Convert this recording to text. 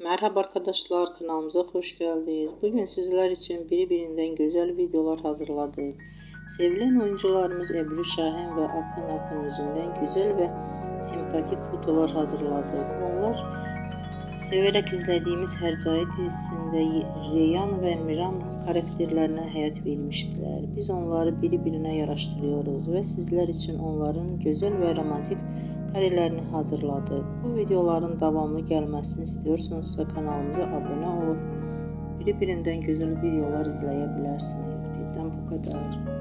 Merhaba arkadaşlar, kanalımıza hoş geldiniz. Bugün sizler için birbirinden güzel videolar hazırladık. Sevilen oyuncularımız Ebru Şahin ve Akın Akın yüzünden güzel ve sempatik fotolar hazırladık. Onlar severek izlediğimiz Hercai dizisinde Reyhan ve Miran karakterlerine hayat vermiştiler. Biz onları birbirine yaraştırıyoruz ve sizler için onların güzel ve romantik karelerini hazırladık. Bu videoların devamlı gelmesini istiyorsanızsa kanalımıza abone olup birbirinden güzel videolar izleyebilirsiniz. Bizden bu kadar.